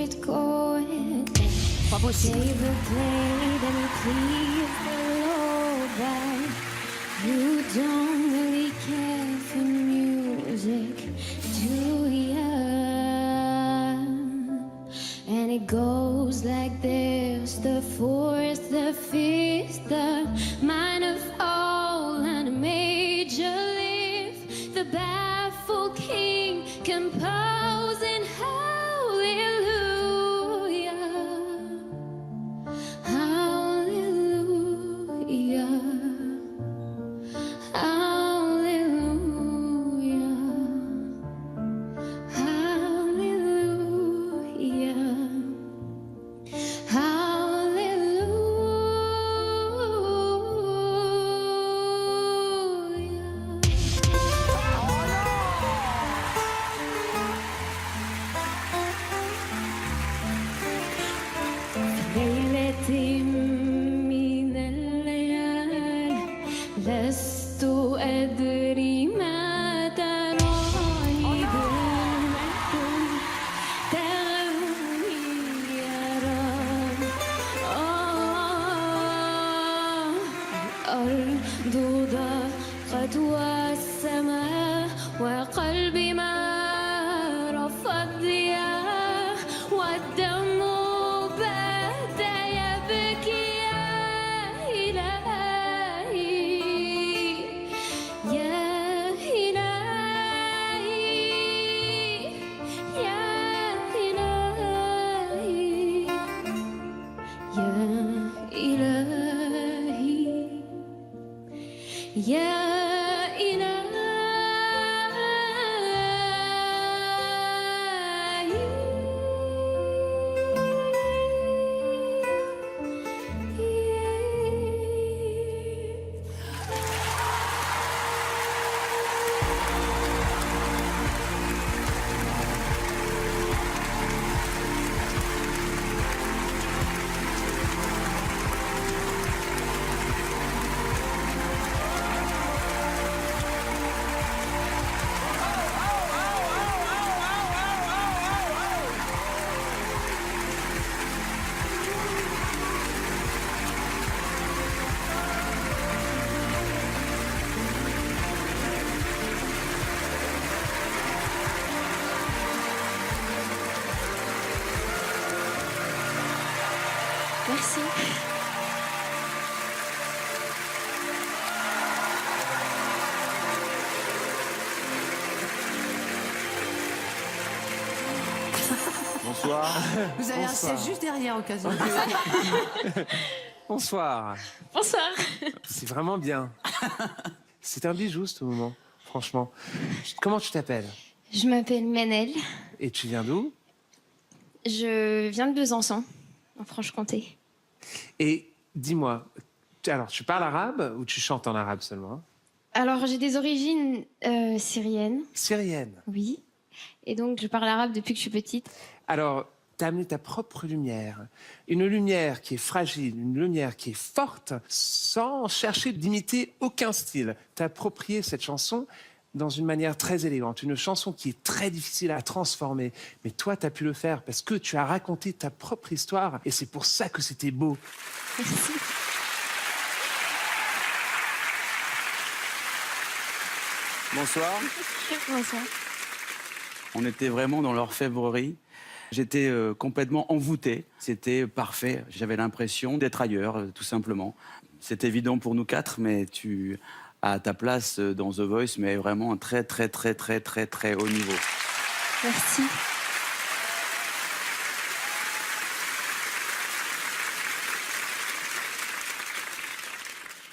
it going. Pas possible. David played and he pleased the Lord, but you don't really care for music, do ya? And it goes like this: the fourth, the fifth, the minor fall and a major lift, the baffled king composing hallelujah, hallelujah, hallelujah, hallelujah. ليلتي من الليالي لست أدري ما تراني بالمكتوب تغني يا رب. الأرض ضاقت والسماء وقلبي ما رفض ضياء والدم بدا يبكي يا إلهي يا إلهي يا إلهي يا إلهي يا Merci. Bonsoir. Vous avez un Bonsoir. siège juste derrière, au cas où. Bonsoir. Bonsoir. C'est vraiment bien. C'est un bijou ce moment, franchement. Comment tu t'appelles? Je m'appelle Manel. Et tu viens d'où? Je viens de Besançon, en Franche-Comté. Et dis-moi, alors tu parles arabe ou tu chantes en arabe seulement? Alors, j'ai des origines syriennes, Syrienne. oui. Et donc, je parle arabe depuis que je suis petite. Alors, tu as amené ta propre lumière. Une lumière qui est fragile, une lumière qui est forte, sans chercher d'imiter aucun style. T'as approprié cette chanson dans une manière très élégante. Une chanson qui est très difficile à transformer. Mais toi, tu as pu le faire parce que tu as raconté ta propre histoire. Et c'est pour ça que c'était beau. Merci. Bonsoir. Bonsoir. On était vraiment dans l'orfèvrerie. J'étais complètement envoûté. C'était parfait. J'avais l'impression d'être ailleurs, tout simplement. C'est évident pour nous quatre, mais tu as ta place dans The Voice, mais vraiment un très, très, très, très, très, très haut niveau. Merci.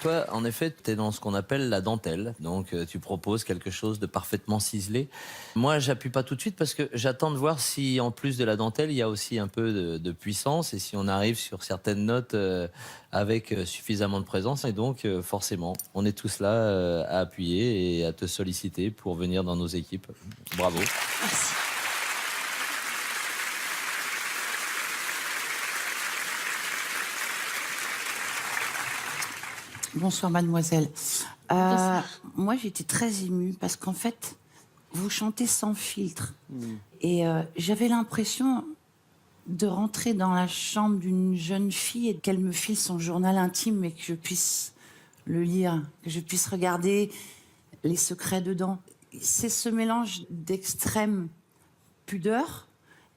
Toi, en effet, tu es dans ce qu'on appelle la dentelle. Donc, tu proposes quelque chose de parfaitement ciselé. Moi, j'appuie pas tout de suite parce que j'attends de voir si, en plus de la dentelle, il y a aussi un peu de puissance et si on arrive sur certaines notes avec suffisamment de présence. Et donc, forcément, on est tous là à appuyer et à te solliciter pour venir dans nos équipes. Bravo. Merci. Bonsoir, mademoiselle. Bonsoir. Moi, j'étais très émue parce qu'en fait, vous chantez sans filtre. Et j'avais l'impression de rentrer dans la chambre d'une jeune fille et qu'elle me file son journal intime et que je puisse le lire, que je puisse regarder les secrets dedans. C'est ce mélange d'extrême pudeur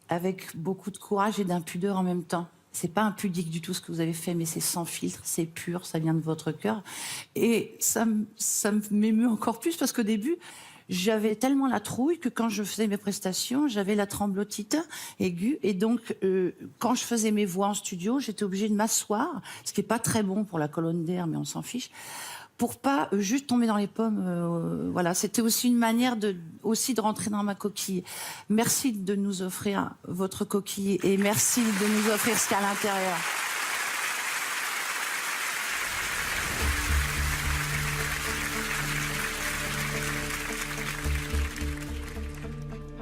avec beaucoup de courage et d'impudeur en même temps. C'est pas impudique du tout ce que vous avez fait, mais c'est sans filtre, c'est pur, ça vient de votre cœur. Et ça m'émeut encore plus parce qu'au début, j'avais tellement la trouille que quand je faisais mes prestations, j'avais la tremblotite aiguë. Et donc, quand je faisais mes voix en studio, j'étais obligée de m'asseoir, ce qui est pas très bon pour la colonne d'air, mais on s'en fiche, pour pas juste tomber dans les pommes. Voilà, c'était aussi une manière de rentrer dans ma coquille. Merci de nous offrir votre coquille et merci de nous offrir ce qu'il y a à l'intérieur.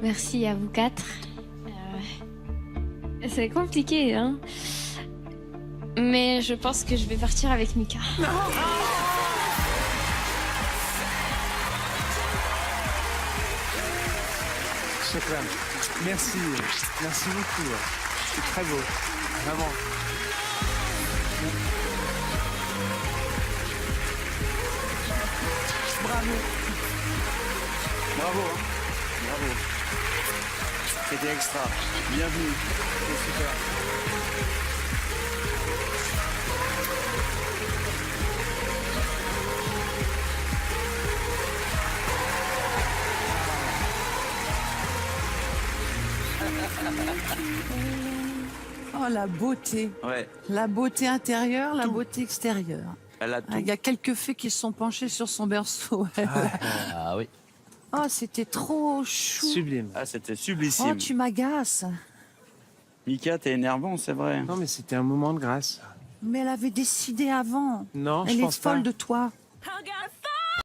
Merci à vous quatre. C'est compliqué, hein. Mais je pense que je vais partir avec Mika. Chakra, merci. Merci beaucoup. C'est très beau. Vraiment. Bravo. Bravo, hein. Bravo. C'était extra. Bienvenue. C'est super. Oh, la beauté. Ouais, La beauté intérieure, la beauté extérieure. elle a tout. Il y a quelques fées qui se sont penchées sur son berceau. Ah oui. Oh, c'était trop chou. Sublime. Ah, c'était Oh, sublissime. tu m'agaces. Mika, t'es énervant, c'est vrai. Non, mais c'était un moment de grâce. Mais elle avait décidé avant. Non, je Elle est pense pas. folle de toi. I got